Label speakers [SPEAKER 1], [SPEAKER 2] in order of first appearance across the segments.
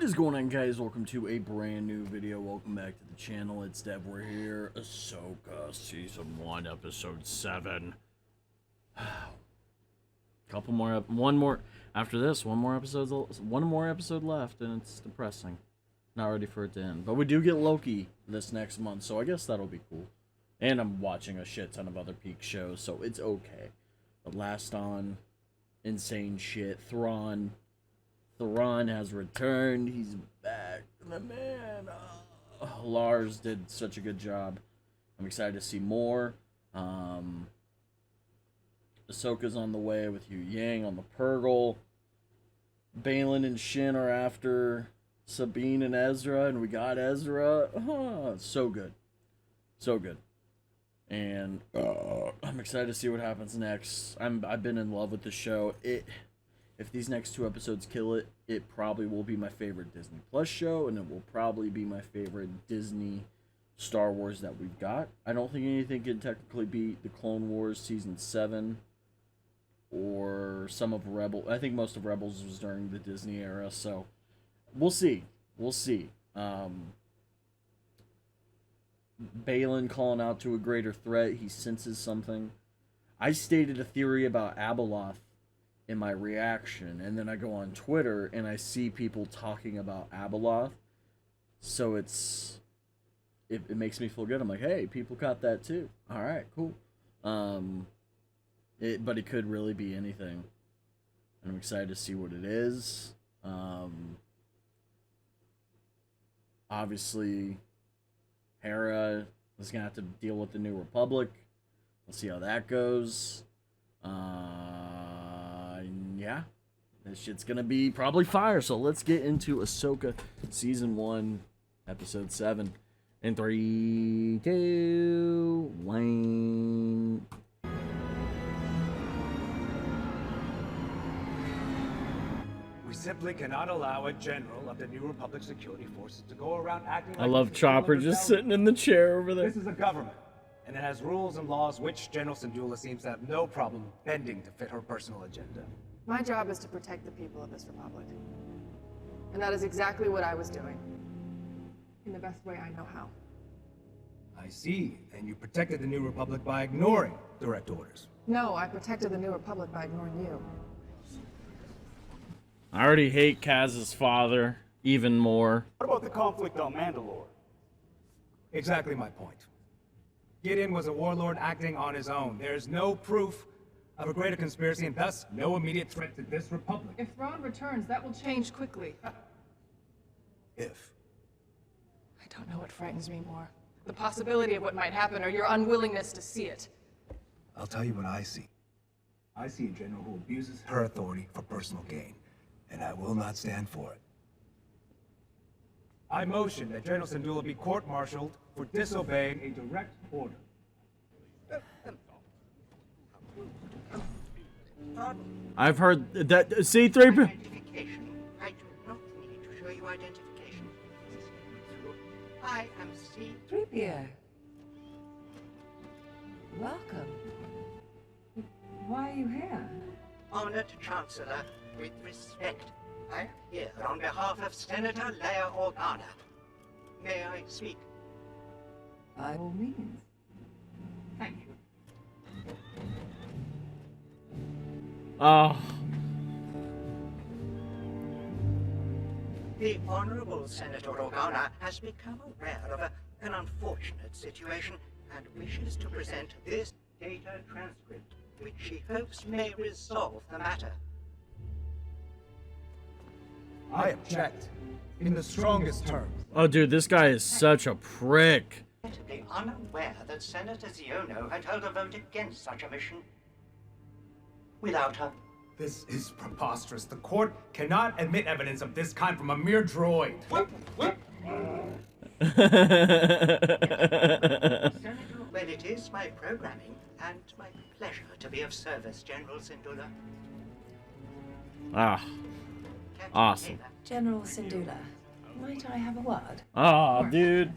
[SPEAKER 1] What is going on, guys? Welcome to a brand new video. Welcome back to the channel. It's Dev. We're here. Ahsoka Season 1, Episode 7. One more after this. One more episode left, and it's depressing. Not ready for it to end. But we do get Loki this next month, so I guess that'll be cool. And I'm watching a shit ton of other peak shows, so it's okay. But last on, insane shit. Thrawn has returned. He's back. The man. Lars did such a good job. I'm excited to see more. Ahsoka's on the way with Yu Yang on the Purgle. Baylan and Shin are after Sabine and Ezra, and we got Ezra. So good. So good. And I'm excited to see what happens next. I've been in love with the show. If these next two episodes kill it, it probably will be my favorite Disney Plus show, and it will probably be my favorite Disney Star Wars that we've got. I don't think anything can technically beat the Clone Wars Season 7 or some of Rebels. I think most of Rebels was during the Disney era, so we'll see. We'll see. Baylan calling out to a greater threat. He senses something. I stated a theory about Abeloth in my reaction, and then I go on Twitter and I see people talking about Abeloth, so it makes me feel good. I'm like, hey, people caught that too. All right, cool. But it could really be anything, and I'm excited to see what it is. Obviously, Heir is gonna have to deal with the New Republic. We'll see how that goes. Yeah, this shit's gonna be probably fire. So let's get into Ahsoka Season 1, Episode 7. In 3, 2, 1.
[SPEAKER 2] We simply cannot allow a general of the New Republic security forces to go around acting like...
[SPEAKER 1] I love Chopper just sitting in the chair over there.
[SPEAKER 2] This is a government, and it has rules and laws which General Syndulla seems to have no problem bending to fit her personal agenda.
[SPEAKER 3] My job is to protect the people of this republic. And that is exactly what I was doing. In the best way I know how.
[SPEAKER 2] I see, and you protected the New Republic by ignoring direct orders.
[SPEAKER 3] No, I protected the New Republic by ignoring you.
[SPEAKER 1] I already hate Kaz's father even more.
[SPEAKER 4] What about the conflict on Mandalore?
[SPEAKER 2] Exactly my point. Gideon was a warlord acting on his own. There's no proof of a greater conspiracy, and thus no immediate threat to this republic.
[SPEAKER 3] If Thrawn returns, that will change quickly.
[SPEAKER 2] If.
[SPEAKER 3] I don't know what frightens me more. The possibility of what might happen, or your unwillingness to see it.
[SPEAKER 2] I'll tell you what I see. I see a general who abuses her authority for personal gain, and I will not stand for it. I motion that General Syndulla be court-martialed for disobeying a direct order.
[SPEAKER 1] I've heard that C3.
[SPEAKER 5] Identification. I do not need to show you identification. I am C3PO.
[SPEAKER 6] Welcome. Why are you here?
[SPEAKER 5] Honored Chancellor, with respect, I am here on behalf of Senator Leia Organa. May I speak?
[SPEAKER 6] By all means.
[SPEAKER 5] Thank you.
[SPEAKER 1] Oh.
[SPEAKER 5] The Honorable Senator Organa has become aware of an unfortunate situation and wishes to present this data transcript, which she hopes may resolve the matter.
[SPEAKER 2] I object, in the strongest terms.
[SPEAKER 1] Oh, dude, this guy is such a prick.
[SPEAKER 5] Be unaware that Senator Ziono had held a vote against such a mission. Without her.
[SPEAKER 2] This is preposterous. The court cannot admit evidence of this kind from a mere droid.
[SPEAKER 5] Senator, well, it is my programming and my pleasure to be of service, General Syndulla.
[SPEAKER 1] Ah. Awesome.
[SPEAKER 6] General Syndulla, might I have a word?
[SPEAKER 1] Oh, dude.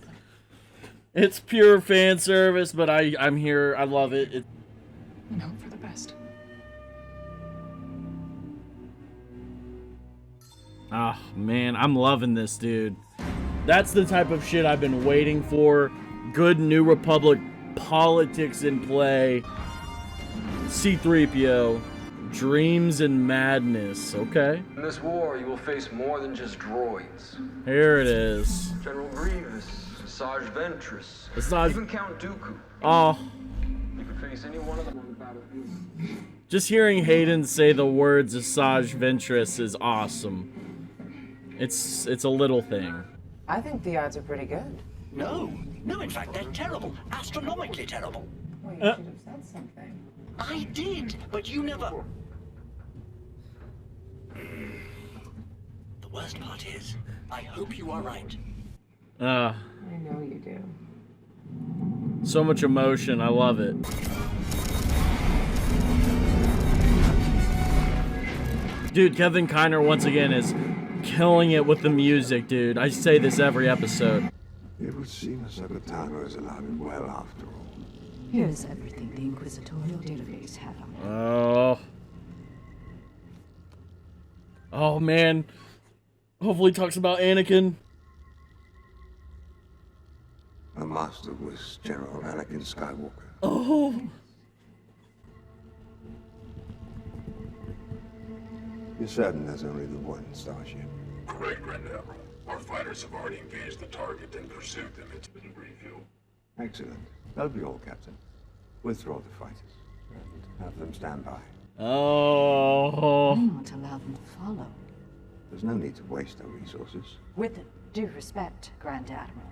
[SPEAKER 1] It's pure fan service, but I'm here. I love it.
[SPEAKER 3] And hope for the best.
[SPEAKER 1] Oh, man, I'm loving this, dude. That's the type of shit I've been waiting for. Good New Republic politics in play. C-3PO. Dreams and madness. Okay.
[SPEAKER 7] In this war, you will face more than just droids.
[SPEAKER 1] Here it is.
[SPEAKER 7] General Grievous, Asaj Ventress,
[SPEAKER 1] Asaj...
[SPEAKER 7] even Count Dooku.
[SPEAKER 1] Oh.
[SPEAKER 7] You could face any one of them on the battlefield.
[SPEAKER 1] Just hearing Hayden say the words Asaj Ventress is awesome. It's a little thing.
[SPEAKER 8] I think the odds are pretty good.
[SPEAKER 5] No, in fact, they're terrible. Astronomically terrible.
[SPEAKER 6] Well, you should have said something.
[SPEAKER 5] I did, but you never... The worst part is, I hope you are right.
[SPEAKER 6] I know you do.
[SPEAKER 1] So much emotion. I love it. Dude, Kevin Kiner once again is killing it with the music, dude. I say this every episode.
[SPEAKER 9] It would seem Ahsoka has allowed it well after all.
[SPEAKER 6] Here's everything the Inquisitorial database had on it.
[SPEAKER 1] Oh. Oh, man. Hopefully talks about Anakin.
[SPEAKER 9] Her master was General Anakin Skywalker.
[SPEAKER 1] Oh.
[SPEAKER 9] You're certain there's only the one starship?
[SPEAKER 10] Correct, Grand Admiral. Our fighters have already engaged the target and pursued them into the debris field.
[SPEAKER 9] Excellent. That'll be all, Captain. Withdraw the fighters and have them stand by.
[SPEAKER 1] Oh.
[SPEAKER 6] I want to allow them to follow.
[SPEAKER 9] There's no need to waste our resources.
[SPEAKER 6] With due respect, Grand Admiral.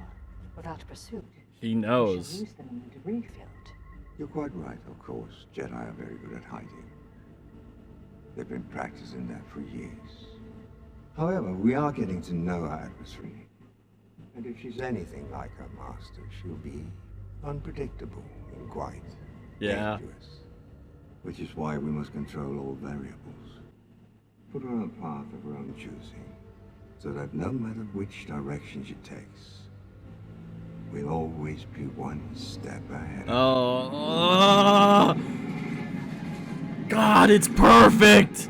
[SPEAKER 6] Without pursuit,
[SPEAKER 1] He
[SPEAKER 6] we
[SPEAKER 1] knows.
[SPEAKER 6] should lose them in the debris field.
[SPEAKER 9] You're quite right, of course. Jedi are very good at hiding. They've been practicing that for years. However, we are getting to know our adversary. And if she's anything like her master, she'll be unpredictable and quite dangerous. Which is why we must control all variables. Put her on a path of her own choosing, so that no matter which direction she takes, we'll always be one step ahead.
[SPEAKER 1] Oh. God, it's perfect!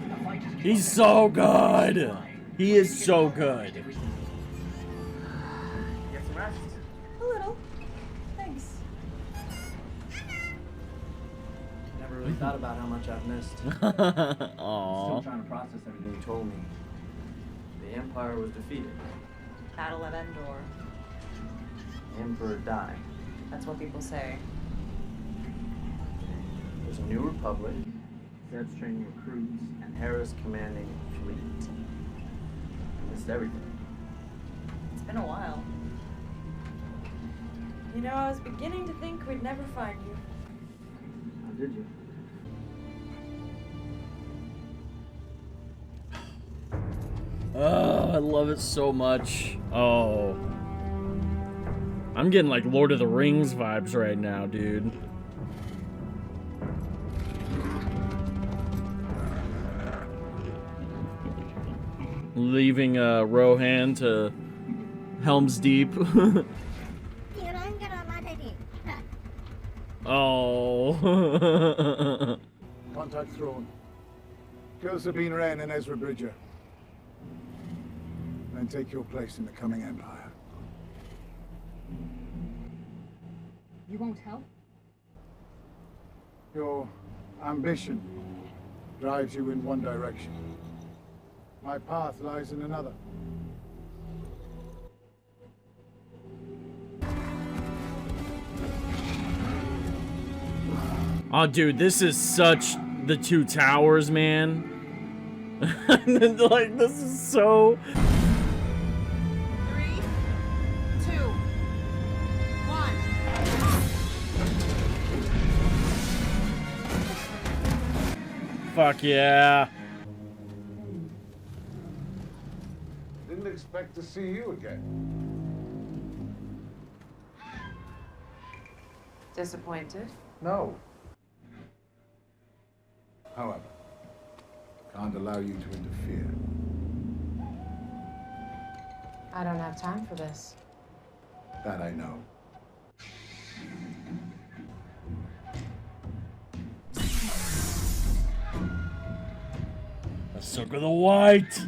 [SPEAKER 1] He's so good! He is so good.
[SPEAKER 4] Get some rest.
[SPEAKER 6] A little. Thanks.
[SPEAKER 4] Never really thought about how much I've missed. Still
[SPEAKER 1] Aww.
[SPEAKER 4] trying to process everything you told me. The Empire was defeated.
[SPEAKER 11] Battle of Endor.
[SPEAKER 4] The Emperor died.
[SPEAKER 11] That's what people say.
[SPEAKER 4] There's a new republic. Zed's training recruits, and Heir is commanding a fleet. I missed everything.
[SPEAKER 11] It's been a while. You know, I was beginning to think we'd never find you.
[SPEAKER 4] How did you?
[SPEAKER 1] Oh, I love it so much. Oh. I'm getting like Lord of the Rings vibes right now, dude. Leaving Rohan to Helm's Deep. Oh.
[SPEAKER 12] Contact Thrawn. Kill Sabine Wren and Ezra Bridger. Then take your place in the coming Empire.
[SPEAKER 3] You won't help?
[SPEAKER 12] Your ambition drives you in one direction. My path lies in another.
[SPEAKER 1] Oh, dude, this is such the Two Towers, man. Like, this is so...
[SPEAKER 3] 3, 2, 1.
[SPEAKER 1] Fuck yeah.
[SPEAKER 12] Didn't expect to see you again.
[SPEAKER 8] Disappointed?
[SPEAKER 12] No. However, can't allow you to interfere.
[SPEAKER 8] I don't have time for this.
[SPEAKER 12] That I know.
[SPEAKER 1] Ahsoka the White.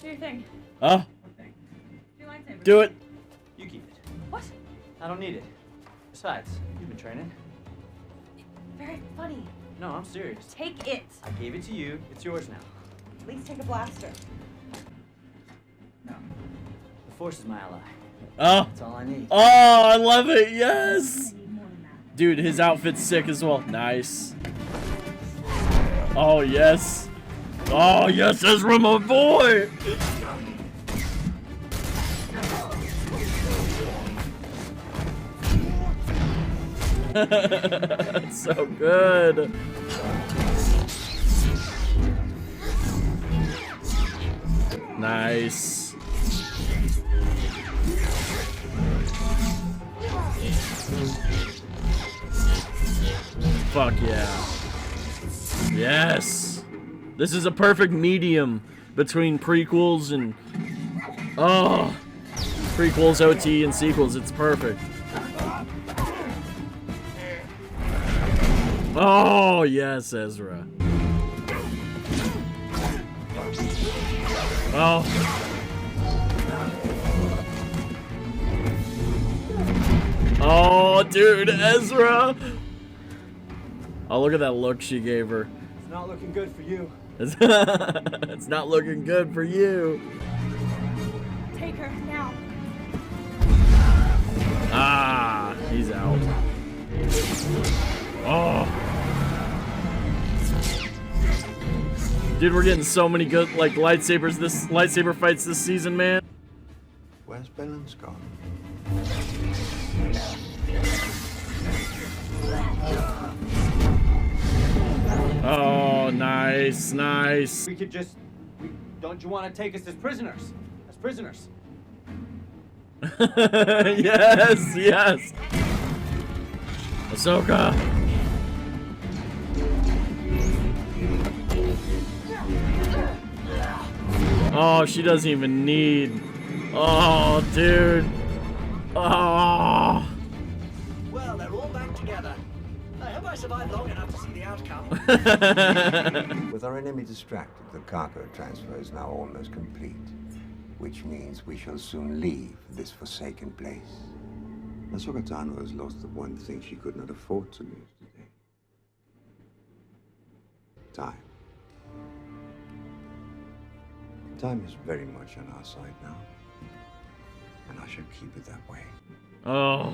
[SPEAKER 11] Do your thing.
[SPEAKER 1] Huh?
[SPEAKER 11] Do your lightsaber.
[SPEAKER 1] Do it.
[SPEAKER 4] You keep it.
[SPEAKER 11] What?
[SPEAKER 4] I don't need it. Besides, you've been training.
[SPEAKER 11] Very funny.
[SPEAKER 4] No, I'm serious.
[SPEAKER 11] Take it.
[SPEAKER 4] I gave it to you. It's yours now.
[SPEAKER 11] At least take a blaster.
[SPEAKER 4] No. The Force is my ally.
[SPEAKER 1] Oh.
[SPEAKER 4] That's all I need.
[SPEAKER 1] Oh, I love it. Yes. Dude, his outfit's sick as well. Nice. Oh, yes. Oh, yes, Ezra, my boy. So good. Nice. Fuck yeah. Yes. This is a perfect medium between prequels and prequels, OT, and sequels. It's perfect. Oh, yes, Ezra. Oh. Oh, dude, Ezra. Oh, look at that look she gave her.
[SPEAKER 4] It's not looking good for you.
[SPEAKER 1] It's not looking good for you.
[SPEAKER 11] Take her now.
[SPEAKER 1] Ah, he's out. Oh. Dude, we're getting so many good lightsaber fights this season, man.
[SPEAKER 9] Where's Baylan's gone?
[SPEAKER 1] Oh, nice, nice.
[SPEAKER 4] We could just... don't you want to take us as prisoners? As prisoners?
[SPEAKER 1] Yes, yes. Ahsoka. Oh, she doesn't even need. Oh, dude. Oh.
[SPEAKER 5] Well, they're all back together. I hope I survived long enough to see the outcome.
[SPEAKER 9] With our enemy distracted, the cargo transfer is now almost complete, which means we shall soon leave this forsaken place. Ahsoka Tano has lost the one thing she could not afford to lose today. Time. Time is very much on our side now, and I shall keep it that way.
[SPEAKER 1] Oh,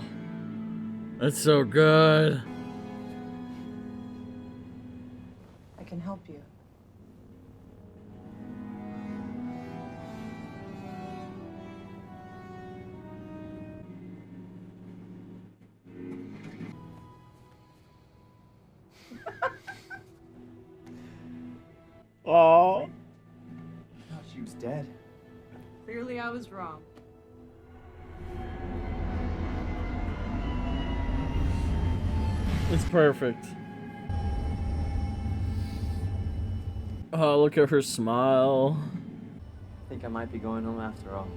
[SPEAKER 1] that's so good.
[SPEAKER 8] I can help you.
[SPEAKER 1] Oh.
[SPEAKER 4] She was dead.
[SPEAKER 3] Clearly I was wrong.
[SPEAKER 1] It's perfect. Oh, look at her smile.
[SPEAKER 4] I think I might be going home after all.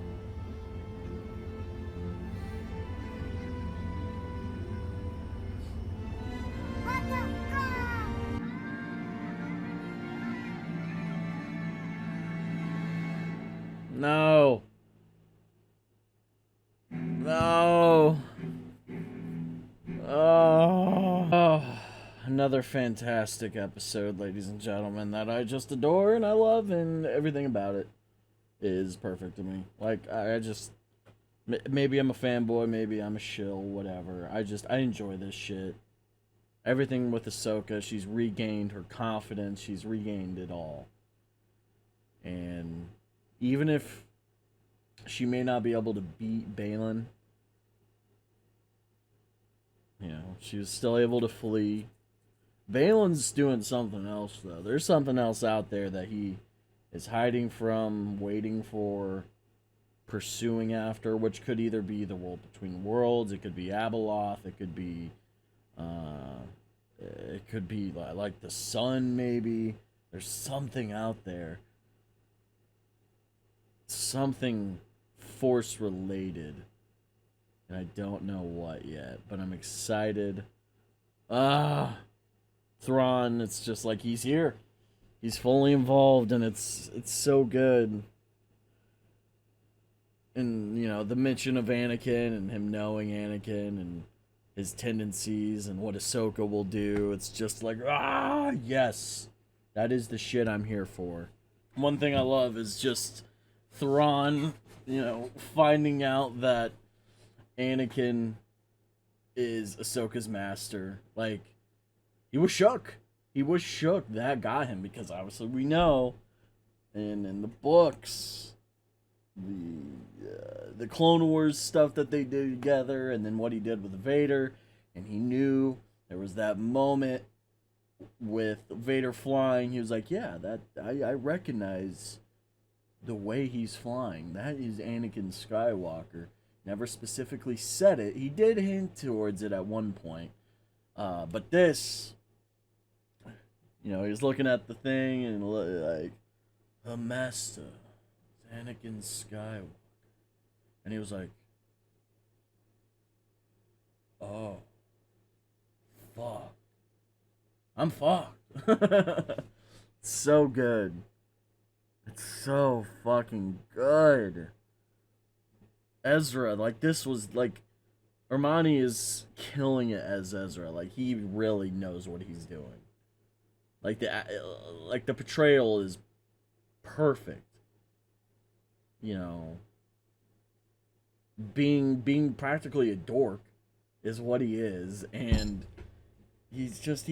[SPEAKER 1] No. No. Oh. Another fantastic episode, ladies and gentlemen, that I just adore and I love, and everything about it is perfect to me. Like, I just... Maybe I'm a fanboy, maybe I'm a shill, whatever. I enjoy this shit. Everything with Ahsoka, she's regained her confidence, she's regained it all. And... even if she may not be able to beat Baylan, you know, she was still able to flee. Baylan's doing something else, though. There's something else out there that he is hiding from, waiting for, pursuing after, which could either be the world between worlds, it could be Abeloth, it could be like the sun, maybe. There's something out there. Something Force related, and I don't know what yet, but I'm excited. Thrawn, it's just like he's here, he's fully involved, and it's so good. and you know, the mention of Anakin and him knowing Anakin and his tendencies and what Ahsoka will do. It's just like, yes, that is the shit I'm here for. One thing I love is just Thrawn, you know, finding out that Anakin is Ahsoka's master. Like, he was shook. He was shook. That got him, because obviously we know, and in the books, the Clone Wars stuff that they did together, and then what he did with Vader, and he knew there was that moment with Vader flying. He was like, yeah, that I recognize the way he's flying. That is Anakin Skywalker. Never specifically said it. He did hint towards it at one point. But this, you know, he was looking at the thing and like, the master, Anakin Skywalker. And he was like, oh, fuck. I'm fucked. So good. It's so fucking good. Ezra, like, this was, like, Armani is killing it as Ezra. Like, he really knows what he's doing. Like, the portrayal is perfect. You know, being practically a dork is what he is, and he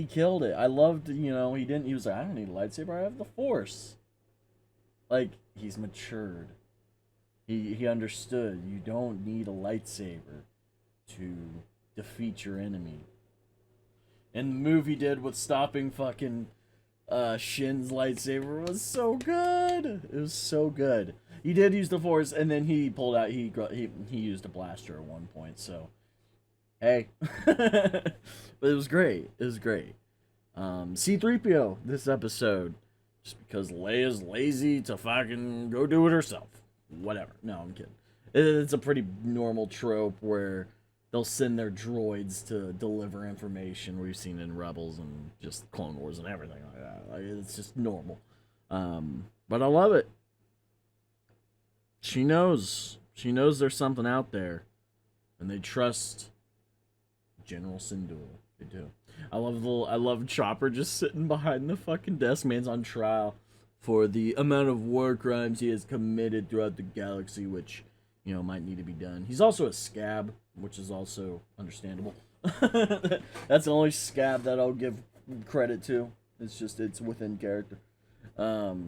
[SPEAKER 1] killed it. I loved, you know, he was like, I don't need a lightsaber, I have the Force. Like, he's matured. He understood you don't need a lightsaber to defeat your enemy. And the move he did with stopping fucking Shin's lightsaber was so good. It was so good. He did use the Force, and then he pulled out, he used a blaster at one point, so hey. But it was great. It was great. C-3PO this episode, just because Leia's lazy to fucking go do it herself. Whatever. No, I'm kidding. It's a pretty normal trope where they'll send their droids to deliver information. We've seen in Rebels and just Clone Wars and everything like that. Like, it's just normal. But I love it. She knows. She knows there's something out there. And they trust General Syndulla. They do. I love Chopper just sitting behind the fucking desk. Man's on trial for the amount of war crimes he has committed throughout the galaxy, which, you know, might need to be done. He's also a scab, which is also understandable. That's the only scab that I'll give credit to. It's within character. But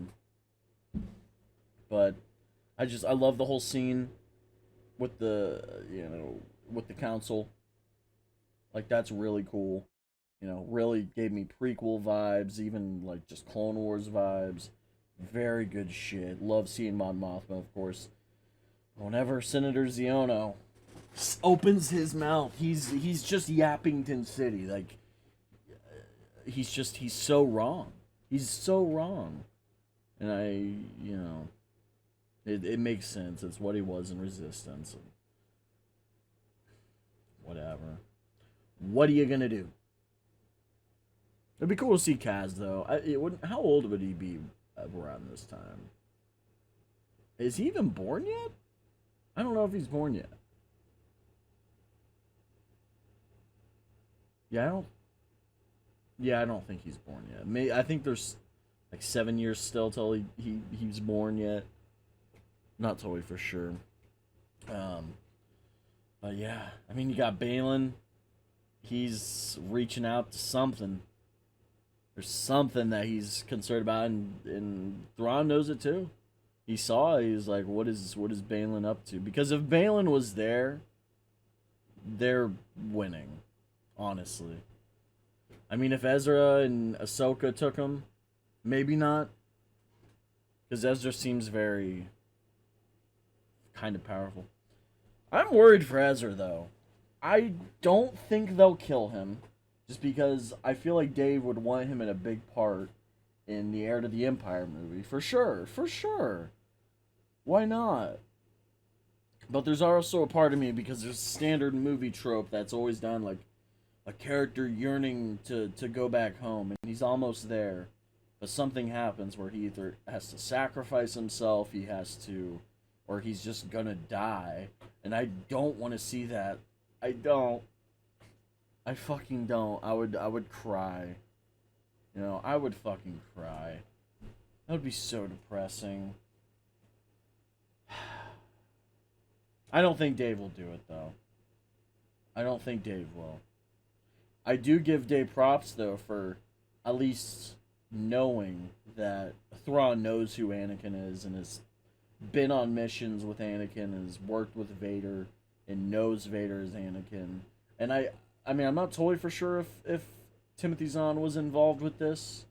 [SPEAKER 1] I love the whole scene with the, you know, with the council. Like, that's really cool. You know, really gave me prequel vibes, even like just Clone Wars vibes. Very good shit. Love seeing Mon Mothma, of course. Whenever Senator Ziono opens his mouth, he's just Yappington City. Like, he's so wrong. He's so wrong. And you know, it makes sense. It's what he was in Resistance. And whatever. What are you gonna do? It'd be cool to see Kaz, though. How old would he be around this time? Is he even born yet? I don't know if he's born yet. I don't think he's born yet. I think there's like 7 years still till he's born yet. Not totally for sure. But yeah, I mean, you got Baylan. He's reaching out to something. There's something that he's concerned about, and Thrawn knows it too. He saw it, he's like, what is Baylan up to? Because if Baylan was there, they're winning, honestly. I mean, if Ezra and Ahsoka took him, maybe not. Because Ezra seems very kind of powerful. I'm worried for Ezra, though. I don't think they'll kill him. Just because I feel like Dave would want him in a big part in the Heir to the Empire movie. For sure. For sure. Why not? But there's also a part of me, because there's a standard movie trope that's always done, like a character yearning to go back home, and he's almost there. But something happens where he either has to sacrifice himself, he has to or he's just gonna die. And I don't want to see that. I don't. I fucking don't. I would cry. You know, I would fucking cry. That would be so depressing. I don't think Dave will do it, though. I don't think Dave will. I do give Dave props, though, for at least knowing that Thrawn knows who Anakin is and has been on missions with Anakin and has worked with Vader and knows Vader is Anakin. And I mean, I'm not totally for sure if Timothy Zahn was involved with this.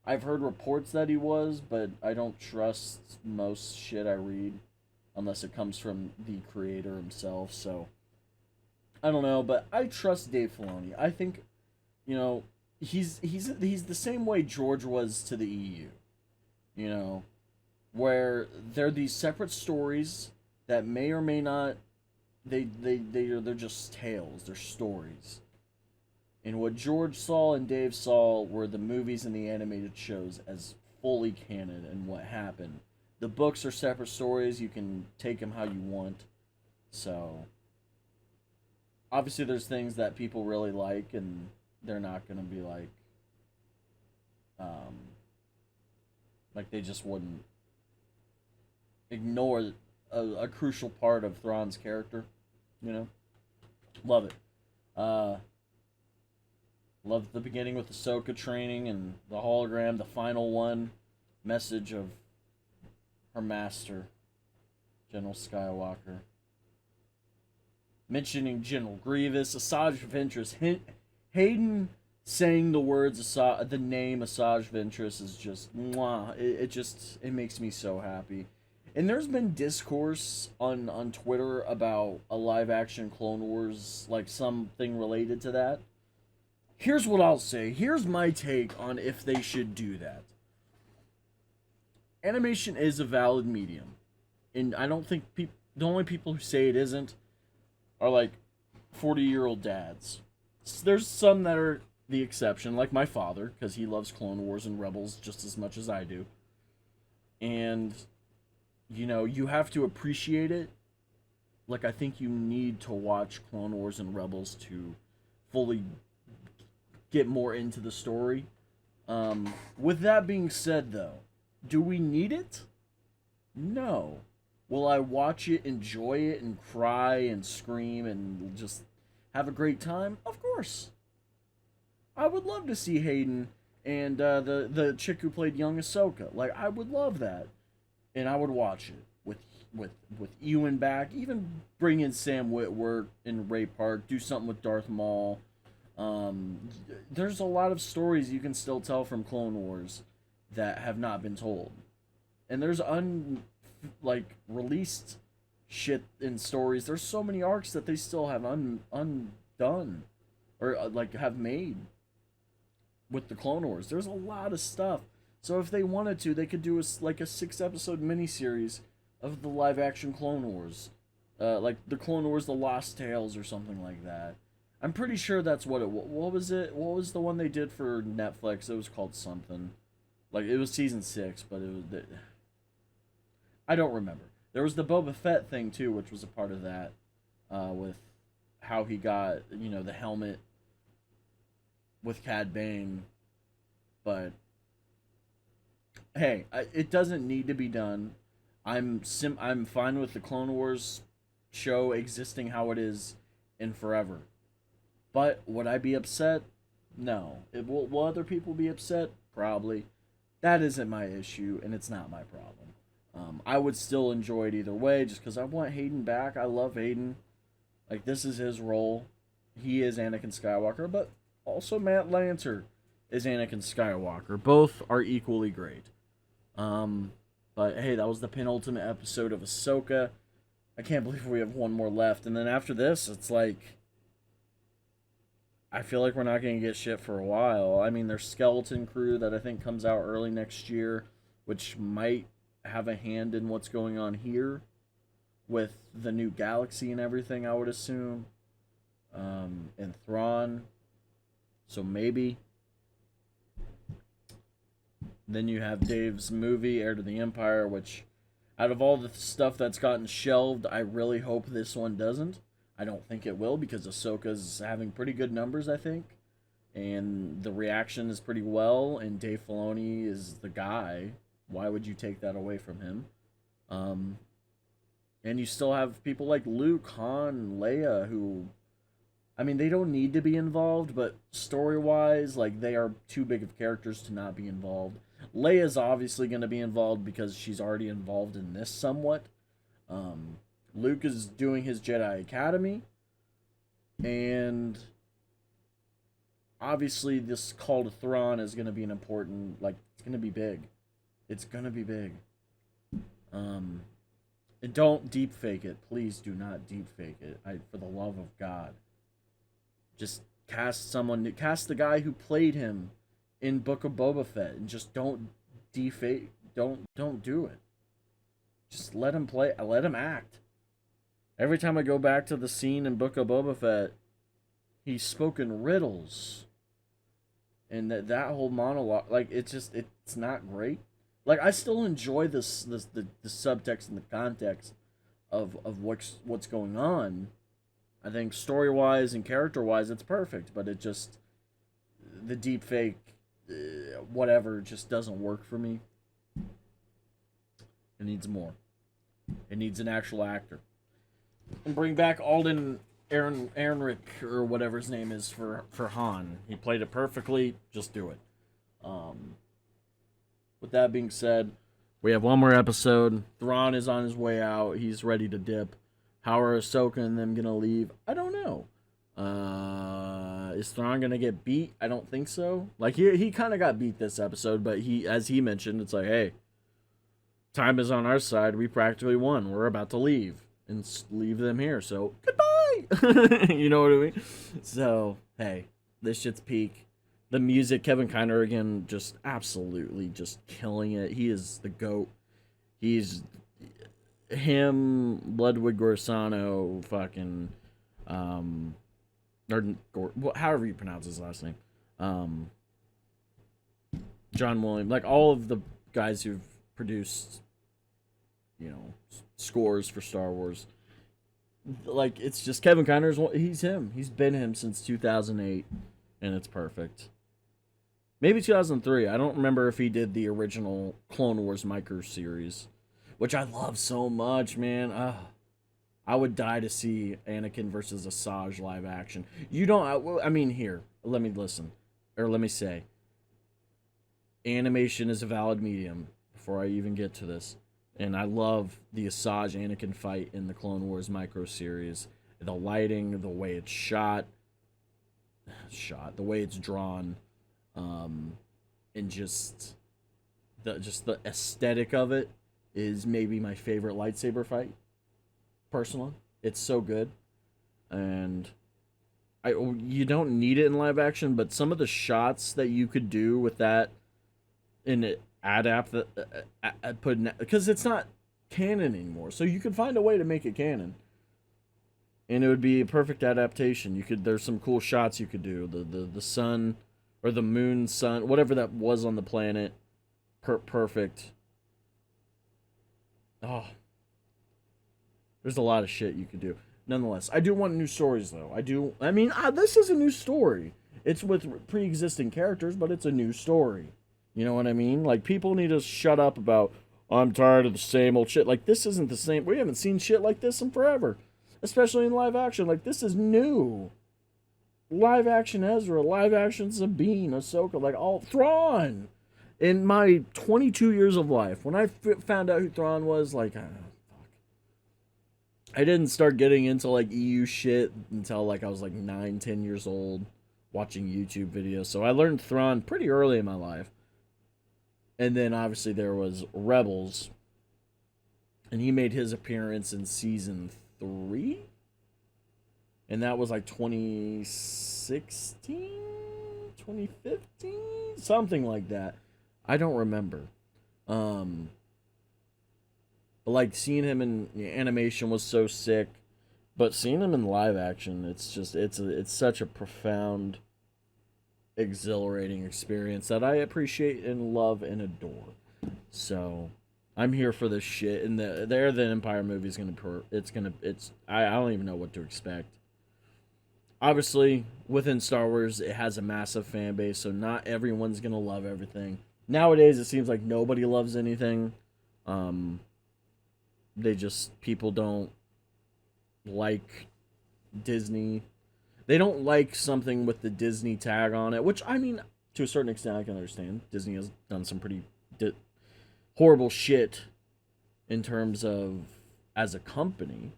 [SPEAKER 1] I've heard reports that he was, but I don't trust most shit I read unless it comes from the creator himself. So I don't know, but I trust Dave Filoni. I think, you know, he's the same way George was to the EU. You know, where they're these separate stories that may or may not they're just tales, they're stories. And what George saw and Dave saw were the movies and the animated shows as fully canon and what happened. The books are separate stories. You can take them how you want. So, obviously there's things that people really like and they're not going to be like they just wouldn't ignore a crucial part of Thrawn's character. You know? Love it. Love the beginning with Ahsoka training and the hologram, the final one, message of her master, General Skywalker. Mentioning General Grievous, Asaj Ventress, Hayden saying the words, the name Asaj Ventress is just, mwah. It makes me so happy. And there's been discourse on Twitter about a live-action Clone Wars, like something related to that. Here's what I'll say. Here's my take on if they should do that. Animation is a valid medium. And I don't think the only people who say it isn't are like 40-year-old dads. There's some that are the exception, like my father, because he loves Clone Wars and Rebels just as much as I do. And, you know, you have to appreciate it. Like, I think you need to watch Clone Wars and Rebels to fully get more into the story. With that being said, though, do we need it? No. Will I watch it, enjoy it, and cry and scream and just have a great time? Of course. I would love to see Hayden and the chick who played young Ahsoka. Like, I would love that. And I would watch it with Ewan back. Even bring in Sam Witwer and Ray Park. Do something with Darth Maul. There's a lot of stories you can still tell from Clone Wars that have not been told. And there's released shit in stories. There's so many arcs that they still have undone or have made with the Clone Wars. There's a lot of stuff. So if they wanted to, they could do a 6-episode miniseries of the live-action Clone Wars. Like the Clone Wars, The Lost Tales or something like that. I'm pretty sure that's what it was. What was it? What was the one they did for Netflix? It was called something. Like, it was season 6, but it was... I don't remember. There was the Boba Fett thing, too, which was a part of that. With how he got, the helmet with Cad Bane. But, hey, it doesn't need to be done. I'm fine with the Clone Wars show existing how it is in forever. But would I be upset? No. Will other people be upset? Probably. That isn't my issue, and it's not my problem. I would still enjoy it either way, just because I want Hayden back. I love Hayden. Like, this is his role. He is Anakin Skywalker, but also Matt Lanter is Anakin Skywalker. Both are equally great. But hey, that was the penultimate episode of Ahsoka. I can't believe we have one more left. And then after this, it's like, I feel like we're not going to get shit for a while. I mean, there's Skeleton Crew that I think comes out early next year, which might have a hand in what's going on here with the new galaxy and everything, I would assume. And Thrawn. So maybe. Then you have Dave's movie, Heir to the Empire, which Out of all the stuff that's gotten shelved, I really hope this one doesn't. I don't think it will because Ahsoka's having pretty good numbers, I think. And the reaction is pretty well, and Dave Filoni is the guy. Why would you take that away from him? And you still have people like Luke, Han, Leia, who, I mean, they don't need to be involved, but story-wise, like, they are too big of characters to not be involved. Leia's obviously going to be involved because she's already involved in this somewhat. Luke is doing his Jedi Academy, and obviously this call to Thrawn is going to be an important, like, it's going to be big. It's going to be big. And don't deep fake it. Please do not deep fake it. For the love of God. Just cast someone new. Cast the guy who played him in Book of Boba Fett, and just don't defake. Don't do it. Just let him play. Let him act. Every time I go back to the scene in Book of Boba Fett, he's spoken riddles, and that whole monologue, like, it's not great. Like, I still enjoy the subtext and the context of what's going on. I think story-wise and character-wise, it's perfect, but it just, the deep fake, whatever, just doesn't work for me. It needs more. It needs an actual actor. And bring back Alden Ehrenreich, or whatever his name is, for Han. He played it perfectly. Just do it. With that being said, we have one more episode. Thrawn is on his way out. He's ready to dip. How are Ahsoka and them going to leave? I don't know. Is Thrawn going to get beat? I don't think so. Like, he kind of got beat this episode, but as he mentioned, it's like, hey, time is on our side. We practically won. We're about to leave. And leave them here. So, goodbye! You know what I mean? So, hey, this shit's peak. The music, Kevin Kiner again, just absolutely just killing it. He is the GOAT. He's him, Ludwig Gorsano, fucking, however you pronounce his last name. John Williams, like all of the guys who've produced, scores for Star Wars. Like, it's just Kevin Kiner's, he's him. He's been him since 2008, and it's perfect. Maybe 2003. I don't remember if he did the original Clone Wars micro series, which I love so much, man. I would die to see Anakin versus Asajj live action. You don't, I mean, here, let me say, animation is a valid medium before I even get to this. And I love the Asajj Anakin fight in the Clone Wars micro series. The lighting, the way it's shot, the way it's drawn, and just the aesthetic of it is maybe my favorite lightsaber fight. Personally, it's so good, and you don't need it in live action, but some of the shots that you could do with that in it because it's not canon anymore, so you could find a way to make it canon, and it would be a perfect adaptation. There's some cool shots you could do, the sun or the moon, sun, whatever that was on the planet, perfect. Oh, there's a lot of shit you could do. Nonetheless, I do want new stories, though. This is a new story. It's with pre-existing characters, but it's a new story. You know what I mean? Like, people need to shut up about, I'm tired of the same old shit. Like, this isn't the same. We haven't seen shit like this in forever. Especially in live action. Like, this is new. Live action Ezra, live action Sabine, Ahsoka, like, all Thrawn. In my 22 years of life, when I found out who Thrawn was, like, I didn't start getting into, like, EU shit until, like, I was, like, 9, 10 years old, watching YouTube videos. So I learned Thrawn pretty early in my life. And then, obviously, there was Rebels. And he made his appearance in Season 3? And that was, like, 2016? 2015? Something like that. I don't remember. But, like, seeing him in animation was so sick. But seeing him in live action, it's just, it's such a profound, exhilarating experience that I appreciate and love and adore. So, I'm here for this shit, and the Empire movie is I don't even know what to expect. Obviously, within Star Wars, it has a massive fan base, so not everyone's gonna love everything. Nowadays, it seems like nobody loves anything. People don't like Disney. They don't like something with the Disney tag on it, which, I mean, to a certain extent, I can understand. Disney has done some pretty horrible shit in terms of as a company,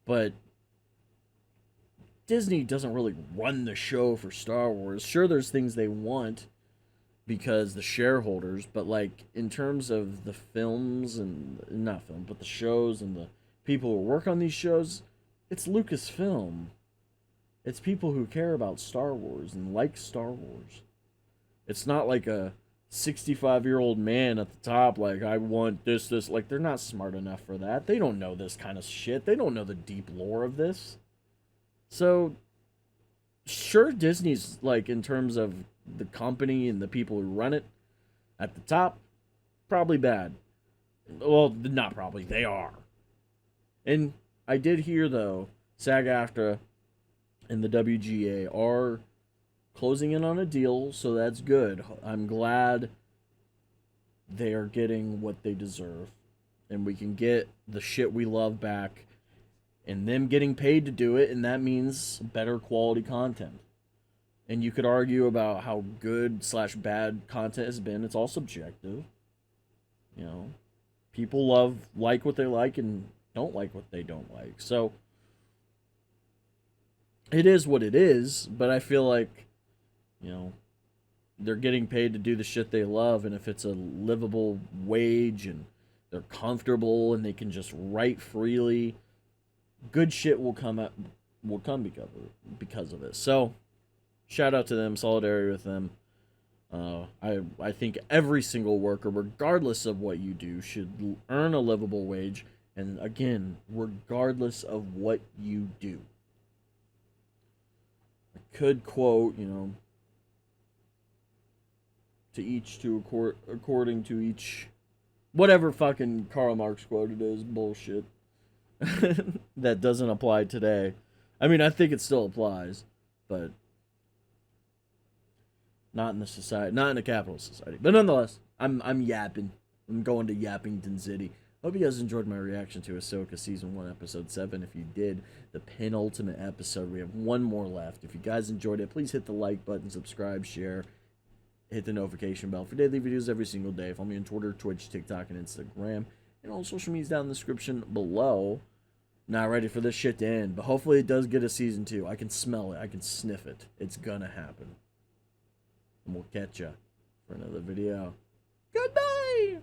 [SPEAKER 1] but Disney doesn't really run the show for Star Wars. Sure, there's things they want because the shareholders, but like in terms of the films and not film, but the shows and the people who work on these shows, it's Lucasfilm. It's people who care about Star Wars and like Star Wars. It's not like a 65-year-old man at the top, like, I want this. Like, they're not smart enough for that. They don't know this kind of shit. They don't know the deep lore of this. So, sure, Disney's, like, in terms of the company and the people who run it, at the top, probably bad. Well, not probably. They are. And I did hear, though, SAG-AFTRA and the WGA are closing in on a deal, so that's good. I'm glad they are getting what they deserve, and we can get the shit we love back, and them getting paid to do it, and that means better quality content. And you could argue about how good / bad content has been. It's all subjective. You know, people like what they like and don't like what they don't like. So it is what it is, but I feel like, you know, they're getting paid to do the shit they love, and if it's a livable wage and they're comfortable and they can just write freely, good shit will come because of it. So, shout out to them, solidarity with them. I think every single worker, regardless of what you do, should earn a livable wage, and again, regardless of what you do. I could quote, you know, according to each, whatever fucking Karl Marx quote it is, bullshit. That doesn't apply today. I mean, I think it still applies, but not in the society, not in a capitalist society. But nonetheless, I'm yapping. I'm going to Yappington City. Hope you guys enjoyed my reaction to Ahsoka Season 1, Episode 7. If you did, the penultimate episode, we have one more left. If you guys enjoyed it, please hit the like button, subscribe, share, hit the notification bell for daily videos every single day. Follow me on Twitter, Twitch, TikTok, and Instagram. And all social medias down in the description below. Not ready for this shit to end, but hopefully it does get a Season 2. I can smell it. I can sniff it. It's gonna happen. And we'll catch ya for another video. Goodbye!